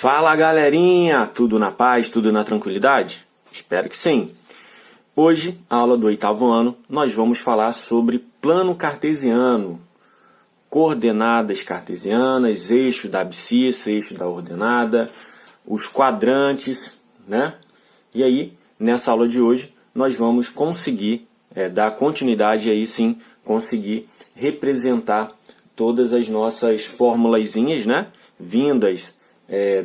Fala galerinha, tudo na paz, tudo na tranquilidade? Espero que sim. Hoje, aula do 8º ano, nós vamos falar sobre plano cartesiano, coordenadas cartesianas, eixo da abscissa, eixo da ordenada, os quadrantes, né? E aí, nessa aula de hoje, nós vamos conseguir dar continuidade e aí sim conseguir representar todas as nossas formulazinhas, né? Vindas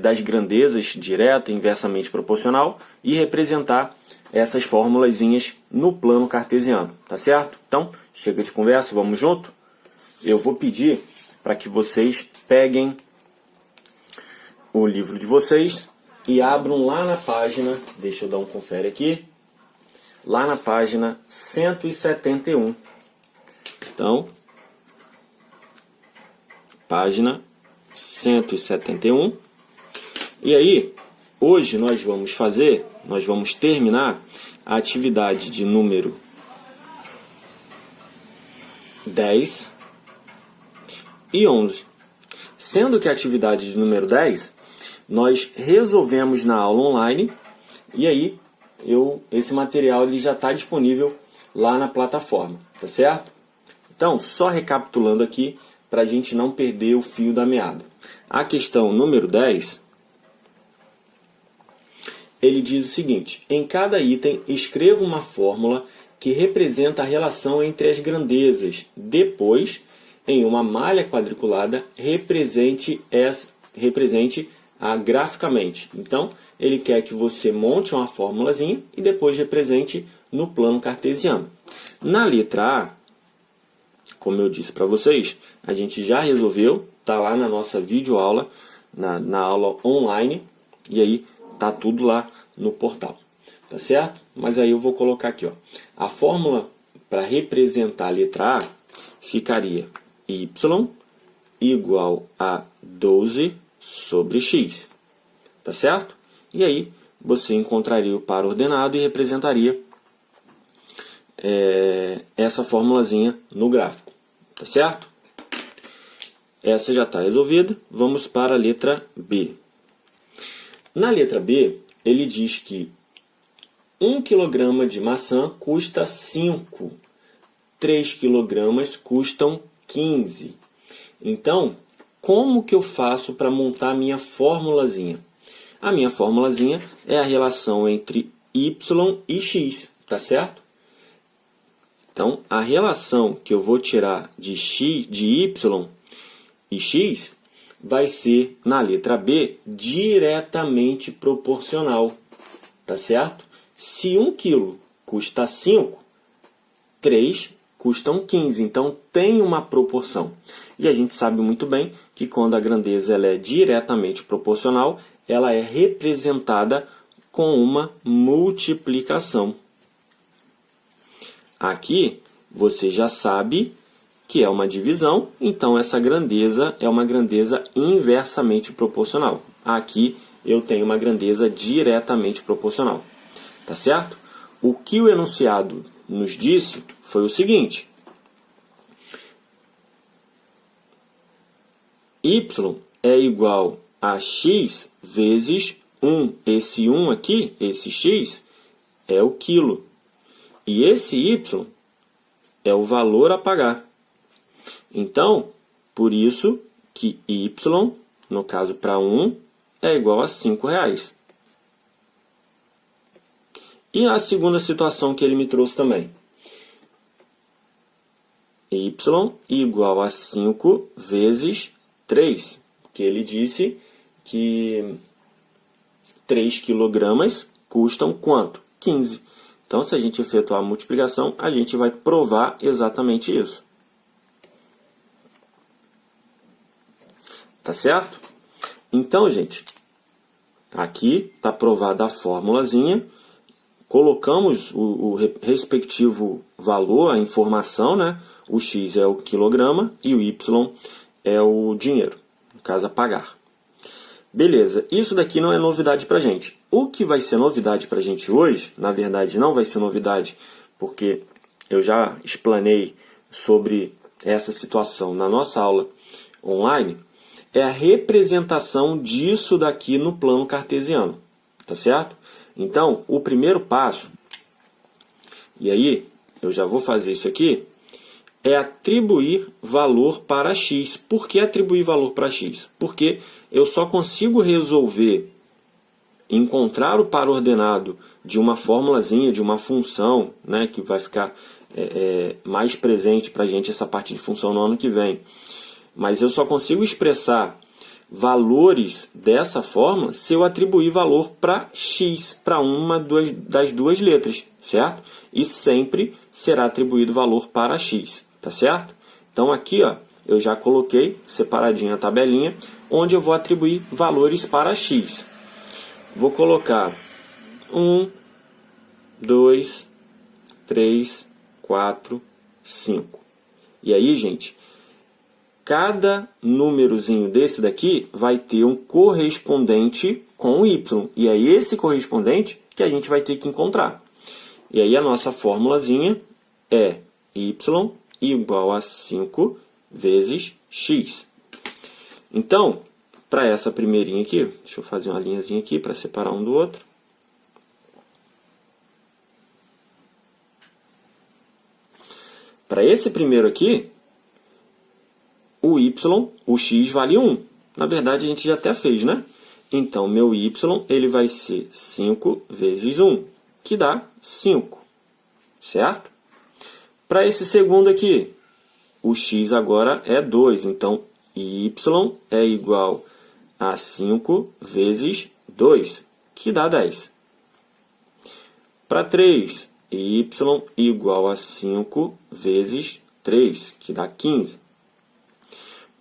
das grandezas direta e inversamente proporcional e representar essas formulazinhas no plano cartesiano, tá certo? Então, chega de conversa, vamos junto? Eu vou pedir para que vocês peguem o livro de vocês e abram lá na página, deixa eu dar um confere aqui, lá na página 171. Então, página 171. E aí, hoje nós vamos terminar a atividade de número 10 e 11. Sendo que a atividade de número 10, nós resolvemos na aula online, e aí esse material ele já está disponível lá na plataforma, tá certo? Então, só recapitulando aqui, para a gente não perder o fio da meada. A questão número 10, ele diz o seguinte: em cada item, escreva uma fórmula que representa a relação entre as grandezas. Depois, em uma malha quadriculada, represente-a graficamente. Então, ele quer que você monte uma formulazinha e depois represente no plano cartesiano. Na letra A, como eu disse para vocês, a gente já resolveu, está lá na nossa videoaula, na aula online, e aí tá tudo lá no portal, tá certo? Mas aí eu vou colocar aqui, ó, a fórmula para representar a letra A ficaria y igual a 12 sobre x, tá certo? E aí você encontraria o par ordenado e representaria essa formulazinha no gráfico, tá certo? Essa já está resolvida. Vamos para a letra B. Na letra B, ele diz que 1 kg de maçã custa 5, 3 kg custam 15. Então, como que eu faço para montar a minha formulazinha? A minha formulazinha é a relação entre y e x, tá certo? Então, a relação que eu vou tirar de y e x vai ser, na letra B, diretamente proporcional, tá certo? Se 1 kg custa 5, 3 custam 15, então tem uma proporção. E a gente sabe muito bem que quando a grandeza ela é diretamente proporcional, ela é representada com uma multiplicação. Aqui você já sabe que é uma divisão, então essa grandeza é uma grandeza inversamente proporcional. Aqui eu tenho uma grandeza diretamente proporcional, tá certo? O que o enunciado nos disse foi o seguinte: y é igual a x vezes 1. Esse 1 aqui, esse x, é o quilo. E esse y é o valor a pagar. Então, por isso que y, no caso para 1, é igual a R$5. E a segunda situação que ele me trouxe também. Y igual a 5 vezes 3. Porque ele disse que 3 kg custam quanto? 15. Então, se a gente efetuar a multiplicação, a gente vai provar exatamente isso. Tá certo? Então, gente, aqui está provada a formulazinha. Colocamos o respectivo valor, a informação, né? O x é o quilograma e o y é o dinheiro, no caso a pagar. Beleza, isso daqui não é novidade para a gente. O que vai ser novidade para a gente hoje, na verdade não vai ser novidade, porque eu já explanei sobre essa situação na nossa aula online, é a representação disso daqui no plano cartesiano, tá certo? Então, o primeiro passo, e aí eu já vou fazer isso aqui, é atribuir valor para x. Por que atribuir valor para x? Porque eu só consigo resolver, encontrar o par ordenado de uma formulazinha, de uma função, né, que vai ficar mais presente para a gente essa parte de função no ano que vem. Mas eu só consigo expressar valores dessa forma se eu atribuir valor para x, para uma das duas letras, certo? E sempre será atribuído valor para x, tá certo? Então aqui, ó, eu já coloquei separadinho a tabelinha, onde eu vou atribuir valores para x. Vou colocar 1, 2, 3, 4, 5. E aí, gente, cada númerozinho desse daqui vai ter um correspondente com o y. E é esse correspondente que a gente vai ter que encontrar. E aí a nossa formulazinha é y igual a 5 vezes x. Então, para essa primeirinha aqui, deixa eu fazer uma linhazinha aqui para separar um do outro. Para esse primeiro aqui, o y, o x vale 1. Na verdade, a gente já até fez, né? Então, meu y ele vai ser 5 vezes 1, que dá 5. Certo? Para esse segundo aqui, o x agora é 2. Então, y é igual a 5 vezes 2, que dá 10. Para 3, y igual a 5 vezes 3, que dá 15.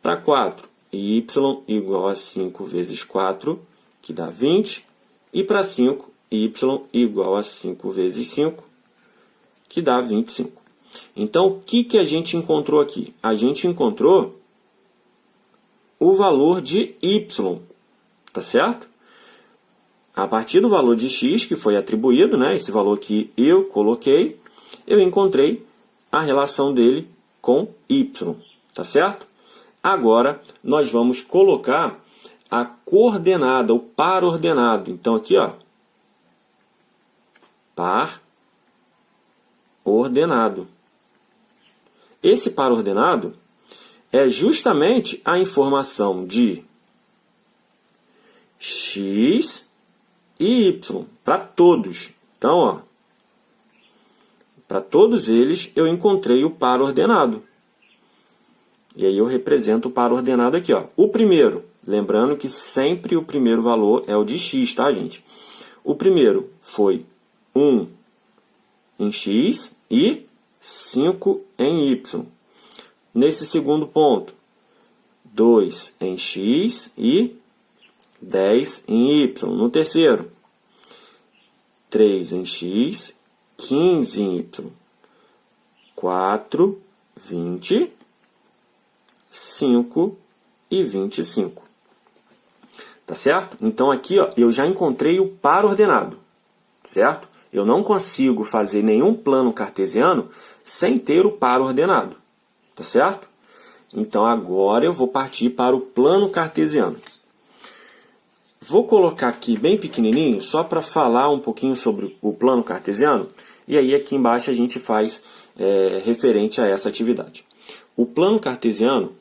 Para 4, y igual a 5 vezes 4, que dá 20. E para 5, y igual a 5 vezes 5, que dá 25. Então, o que a gente encontrou aqui? A gente encontrou o valor de y, tá certo? A partir do valor de x, que foi atribuído, né, esse valor que eu coloquei, eu encontrei a relação dele com y, tá certo? Agora, nós vamos colocar a coordenada, o par ordenado. Então, aqui, ó, par ordenado. Esse par ordenado é justamente a informação de x e y, para todos. Então, ó, para todos eles, eu encontrei o par ordenado. E aí eu represento o par ordenado aqui, ó. O primeiro, lembrando que sempre o primeiro valor é o de x, tá, gente? O primeiro foi 1 em x e 5 em y. Nesse segundo ponto, 2 em x e 10 em y. No terceiro, 3 em x, 15 em y. 4, 20, 5 e 25. Tá certo? Então aqui, ó, eu já encontrei o par ordenado, certo? Eu não consigo fazer nenhum plano cartesiano sem ter o par ordenado, tá certo? Então agora eu vou partir para o plano cartesiano. Vou colocar aqui bem pequenininho, só para falar um pouquinho sobre o plano cartesiano, e aí aqui embaixo a gente faz referente a essa atividade. O plano cartesiano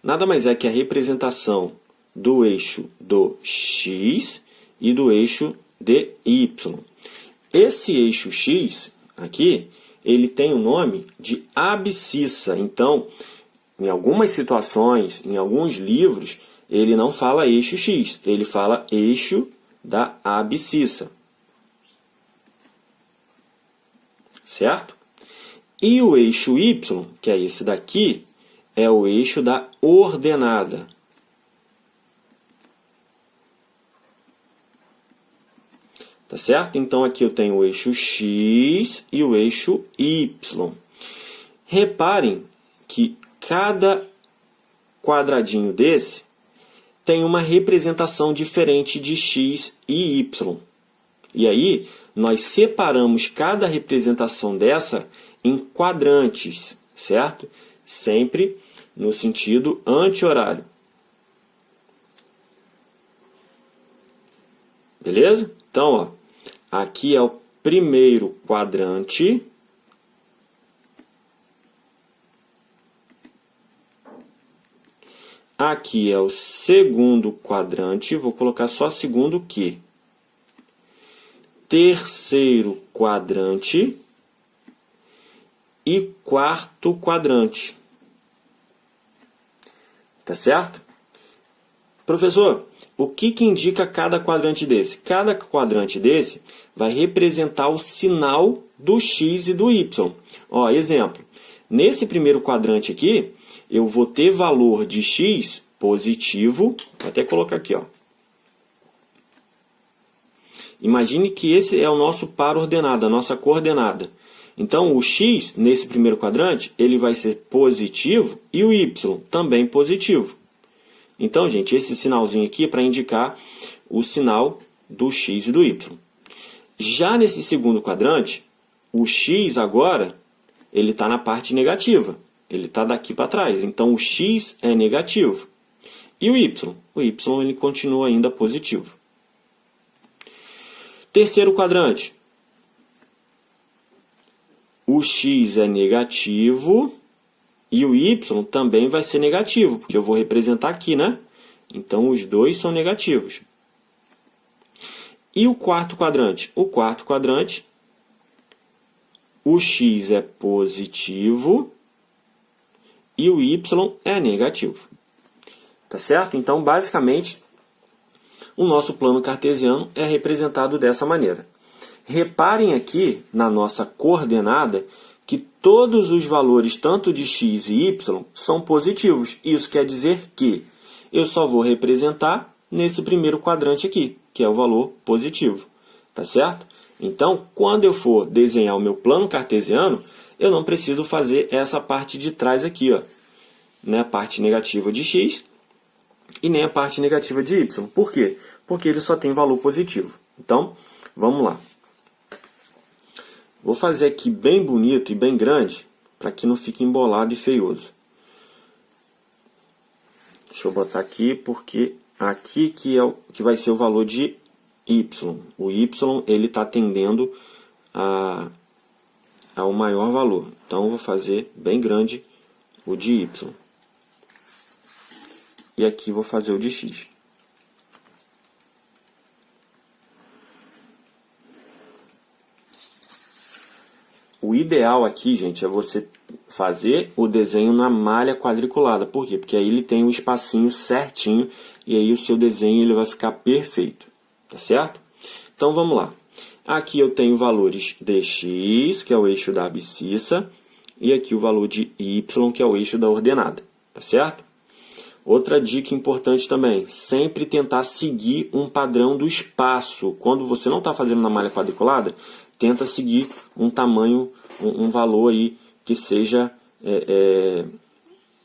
nada mais é que a representação do eixo do x e do eixo de y. Esse eixo x aqui, ele tem o nome de abscissa. Então, em algumas situações, em alguns livros, ele não fala eixo x, ele fala eixo da abscissa. Certo? E o eixo y, que é esse daqui, é o eixo da ordenada. Tá certo? Então, aqui eu tenho o eixo x e o eixo y. Reparem que cada quadradinho desse tem uma representação diferente de x e y. E aí, nós separamos cada representação dessa em quadrantes, certo? Sempre no sentido anti-horário. Beleza? Então, ó, aqui é o primeiro quadrante. Aqui é o segundo quadrante. Vou colocar só segundo Q. Terceiro quadrante. E quarto quadrante. Tá certo? Professor, o que indica cada quadrante desse? Cada quadrante desse vai representar o sinal do X e do Y. Ó, exemplo. Nesse primeiro quadrante aqui, eu vou ter valor de X positivo. Vou até colocar aqui, ó. Imagine que esse é o nosso par ordenado, a nossa coordenada. Então, o X, nesse primeiro quadrante, ele vai ser positivo e o Y também positivo. Então, gente, esse sinalzinho aqui é para indicar o sinal do X e do Y. Já nesse segundo quadrante, o X agora, ele está na parte negativa. Ele está daqui para trás. Então, o X é negativo. E o Y? O Y ele continua ainda positivo. Terceiro quadrante. O X é negativo e o Y também vai ser negativo, porque eu vou representar aqui, né? Então, os dois são negativos. E o quarto quadrante? O quarto quadrante, o X é positivo e o Y é negativo. Tá certo? Então, basicamente, o nosso plano cartesiano é representado dessa maneira. Reparem aqui na nossa coordenada que todos os valores, tanto de x e y, são positivos. Isso quer dizer que eu só vou representar nesse primeiro quadrante aqui, que é o valor positivo. Tá certo? Então, quando eu for desenhar o meu plano cartesiano, eu não preciso fazer essa parte de trás aqui, ó, né? A parte negativa de x e nem a parte negativa de y. Por quê? Porque ele só tem valor positivo. Então, vamos lá. Vou fazer aqui bem bonito e bem grande, para que não fique embolado e feioso. Deixa eu botar aqui, porque aqui que vai ser o valor de y. O y ele está tendendo ao maior valor. Então, eu vou fazer bem grande o de y. E aqui vou fazer o de x. O ideal aqui, gente, é você fazer o desenho na malha quadriculada. Por quê? Porque aí ele tem um espacinho certinho e aí o seu desenho ele vai ficar perfeito. Tá certo? Então, vamos lá. Aqui eu tenho valores de x, que é o eixo da abscissa, e aqui o valor de y, que é o eixo da ordenada. Tá certo? Outra dica importante também, sempre tentar seguir um padrão do espaço. Quando você não está fazendo na malha quadriculada, tenta seguir um tamanho, um valor aí que seja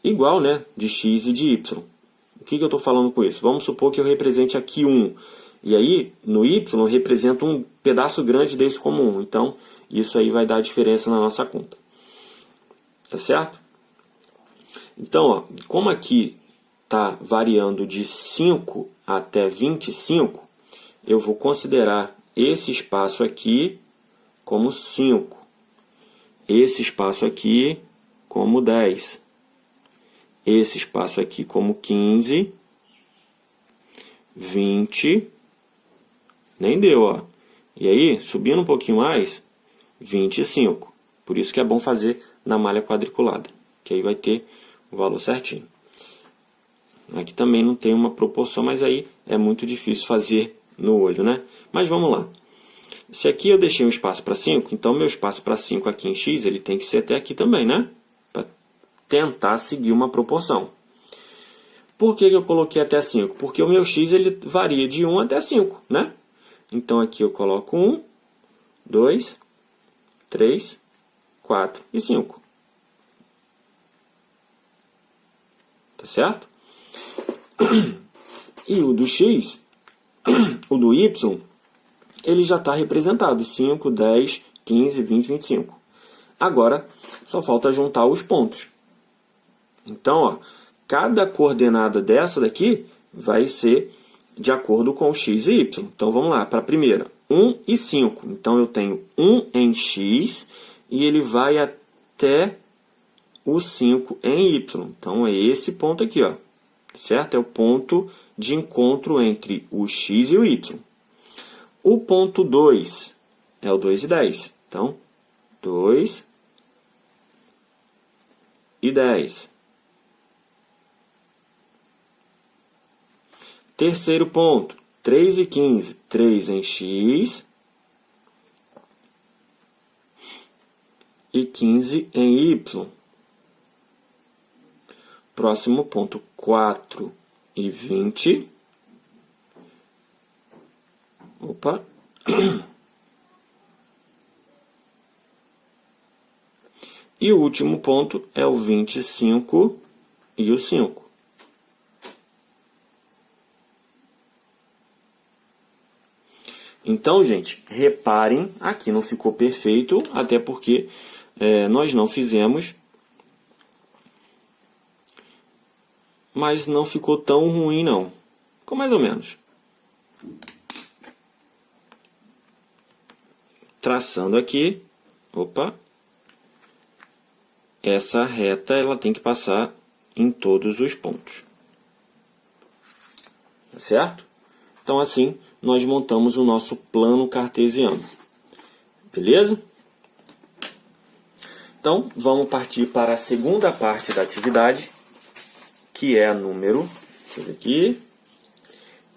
igual, né, de x e de y. O que eu estou falando com isso? Vamos supor que eu represente aqui 1. E aí, no y, eu represento um pedaço grande desse como 1. Então, isso aí vai dar diferença na nossa conta. Tá certo? Então, ó, como aqui está variando de 5 até 25, eu vou considerar esse espaço aqui como 5. Esse espaço aqui como 10. Esse espaço aqui como 15. 20. Nem deu, ó. E aí, subindo um pouquinho mais, 25. Por isso que é bom fazer na malha quadriculada, que aí vai ter o valor certinho. Aqui também não tem uma proporção, mas aí é muito difícil fazer no olho, né? Mas vamos lá. Se aqui eu deixei um espaço para 5, então meu espaço para 5 aqui em x, ele tem que ser até aqui também, né? Para tentar seguir uma proporção. Por que eu coloquei até 5? Porque o meu x ele varia de 1 até 5, né? Então aqui eu coloco 1, 2, 3, 4 e 5. Tá certo? E o do x, o do y, ele já está representado. 5, 10, 15, 20, 25. Agora, só falta juntar os pontos. Então, ó, cada coordenada dessa daqui vai ser de acordo com o x e y. Então, vamos lá, para a primeira. 1 e 5. Então, eu tenho 1 em x e ele vai até o 5 em y. Então, é esse ponto aqui, ó. Certo? É o ponto de encontro entre o x e o y. O ponto 2 é o 2 e 10. Então, 2 e 10. Terceiro ponto, 3 e 15. 3 em x e 15 em y. Próximo ponto, 4 e 20. Opa. E o último ponto é o 25 e o 5. Então, gente, reparem, aqui não ficou perfeito, até porque nós não fizemos, mas não ficou tão ruim, não. Ficou mais ou menos. Traçando aqui, opa, essa reta ela tem que passar em todos os pontos. Tá certo? Então, assim, nós montamos o nosso plano cartesiano. Beleza? Então, vamos partir para a segunda parte da atividade, que é a número, deixa eu ver aqui,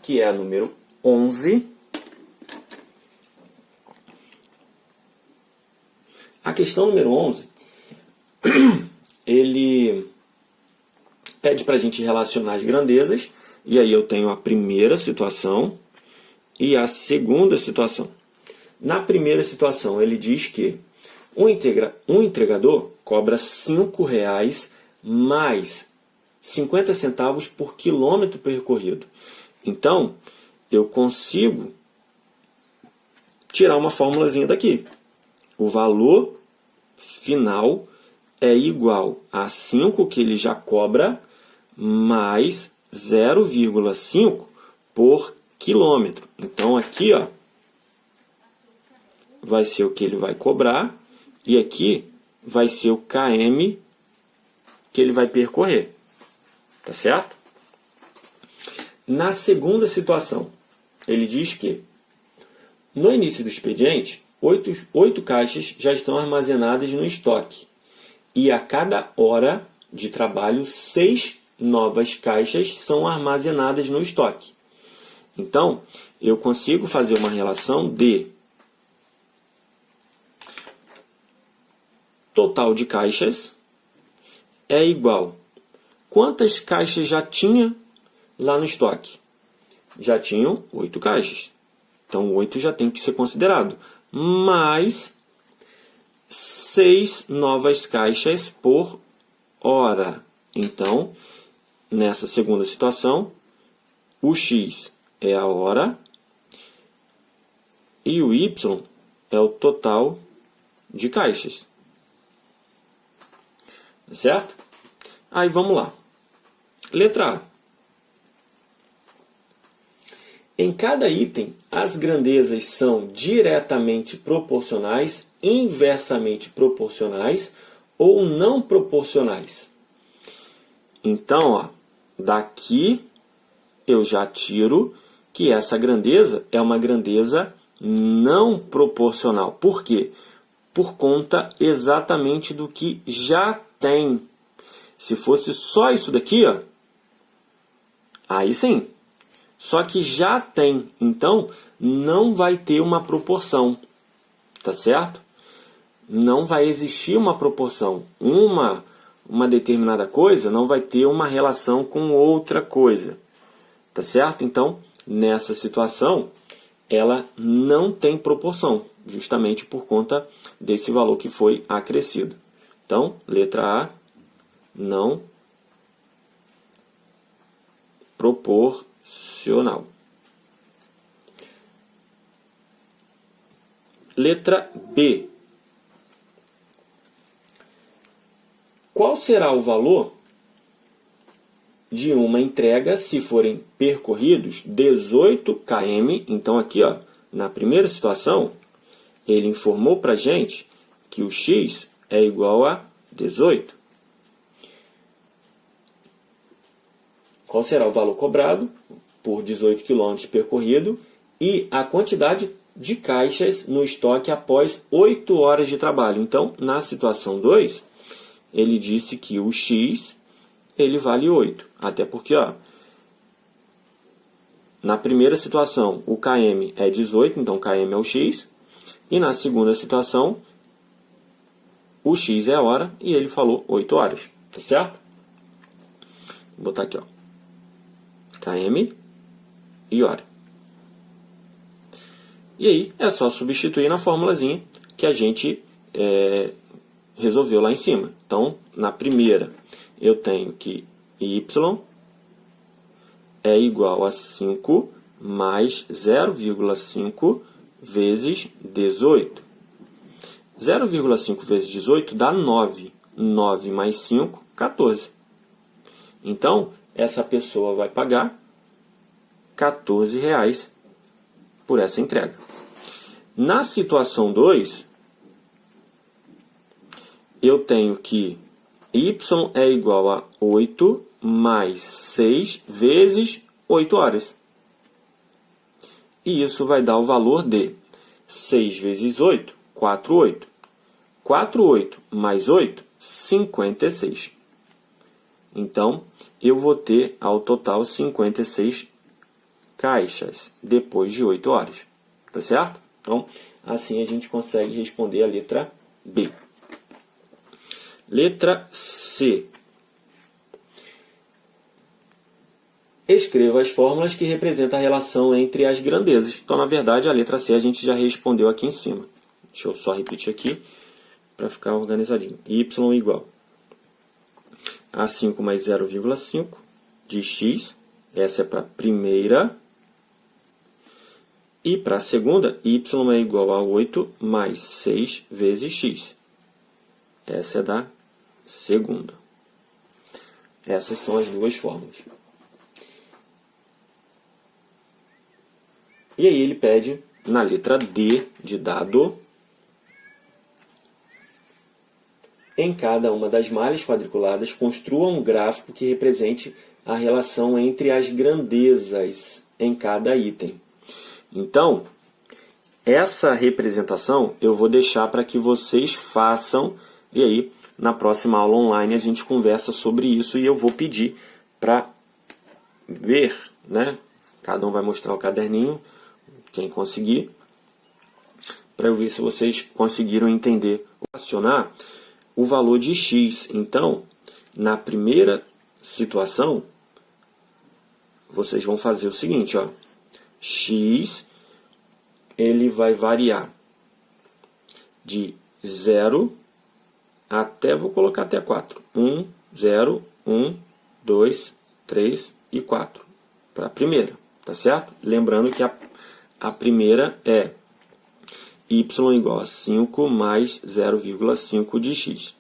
que é a número 11. A questão número 11, ele pede para a gente relacionar as grandezas, e aí eu tenho a primeira situação e a segunda situação. Na primeira situação, ele diz que um entregador cobra R$ 5,00 mais 50 centavos por quilômetro percorrido. Então, eu consigo tirar uma formulazinha daqui. O valor final é igual a 5 que ele já cobra mais 0,5 por quilômetro. Então, aqui, ó, vai ser o que ele vai cobrar e aqui vai ser o km que ele vai percorrer. Tá certo? Na segunda situação, ele diz que no início do expediente, 8 caixas já estão armazenadas no estoque. E a cada hora de trabalho, 6 novas caixas são armazenadas no estoque. Então, eu consigo fazer uma relação de total de caixas é igual. Quantas caixas já tinha lá no estoque? Já tinham 8 caixas. Então, 8 já tem que ser considerado. Mais 6 novas caixas por hora. Então, nessa segunda situação, o x é a hora e o y é o total de caixas. Certo? Aí vamos lá. Letra A. Em cada item, as grandezas são diretamente proporcionais, inversamente proporcionais ou não proporcionais. Então, ó, daqui eu já tiro que essa grandeza é uma grandeza não proporcional. Por quê? Por conta exatamente do que já tem. Se fosse só isso daqui, ó, aí sim. Só que já tem, então não vai ter uma proporção, tá certo? Não vai existir uma proporção. Uma determinada coisa não vai ter uma relação com outra coisa, tá certo? Então, nessa situação, ela não tem proporção, justamente por conta desse valor que foi acrescido. Então, letra A, não proporcional. Letra B. Qual será o valor de uma entrega se forem percorridos 18 km. Então aqui, ó, na primeira situação, ele informou para a gente que o x é igual a 18. Qual será o valor cobrado por 18 km percorrido e a quantidade de caixas no estoque após 8 horas de trabalho? Então, na situação 2, ele disse que o x ele vale 8. Até porque, ó, na primeira situação, o km é 18, então km é o x. E na segunda situação, o x é a hora e ele falou 8 horas. Tá certo? Vou botar aqui, ó, km e hora. E aí é só substituir na formulazinha que a gente resolveu lá em cima. Então, na primeira, eu tenho que y é igual a 5 mais 0,5 vezes 18. 0,5 vezes 18 dá 9. 9 mais 5, 14. Então, essa pessoa vai pagar R$14 por essa entrega. Na situação 2, eu tenho que y é igual a 8 mais 6 vezes 8 horas. E isso vai dar o valor de 6 vezes 8, 48. 48 mais 8, 56. Então, eu vou ter ao total 56 caixas depois de 8 horas. Tá certo? Então, assim a gente consegue responder a letra B. Letra C. Escreva as fórmulas que representam a relação entre as grandezas. Então, na verdade, a letra C a gente já respondeu aqui em cima. Deixa eu só repetir aqui para ficar organizadinho. Y igual a 5 mais 0,5 de x. Essa é para a primeira. E para a segunda, y é igual a 8 mais 6 vezes x. Essa é da segunda. Essas são as duas fórmulas. E aí ele pede, na letra D de dado, em cada uma das malhas quadriculadas, construa um gráfico que represente a relação entre as grandezas em cada item. Então, essa representação eu vou deixar para que vocês façam, e aí na próxima aula online a gente conversa sobre isso e eu vou pedir para ver, né? Cada um vai mostrar o caderninho, quem conseguir, para eu ver se vocês conseguiram entender, acionar o valor de x. Então, na primeira situação, vocês vão fazer o seguinte, ó, x ele vai variar de 0 até, vou colocar até 4. 1, 0, 1, 2, 3 e 4. Para a primeira, tá certo? Lembrando que a primeira é y igual a 5 mais 0,5 de x.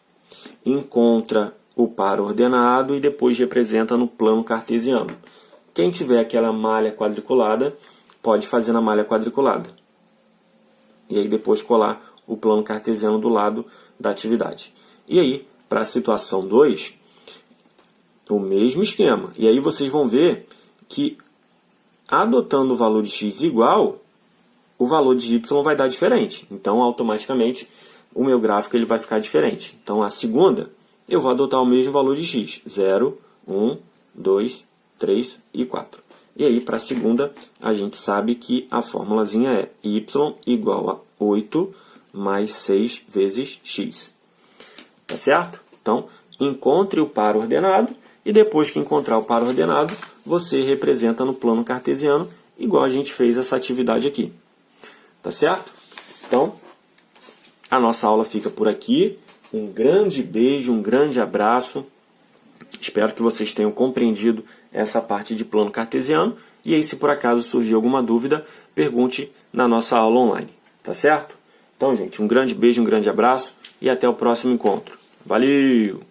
Encontra o par ordenado e depois representa no plano cartesiano. Quem tiver aquela malha quadriculada, pode fazer na malha quadriculada. E aí depois colar o plano cartesiano do lado da atividade. E aí, para a situação 2, o mesmo esquema. E aí vocês vão ver que, adotando o valor de x igual, o valor de y vai dar diferente. Então, automaticamente, o meu gráfico ele vai ficar diferente. Então, a segunda, eu vou adotar o mesmo valor de x. 0, 1, 2, 3 e 4. E aí, para a segunda, a gente sabe que a formulazinha é y igual a 8 mais 6 vezes x. Tá certo? Então, encontre o par ordenado e depois que encontrar o par ordenado, você representa no plano cartesiano, igual a gente fez essa atividade aqui. Tá certo? Então, a nossa aula fica por aqui. Um grande beijo, um grande abraço. Espero que vocês tenham compreendido essa parte de plano cartesiano. E aí, se por acaso surgir alguma dúvida, pergunte na nossa aula online. Tá certo? Então, gente, um grande beijo, um grande abraço e até o próximo encontro. Valeu!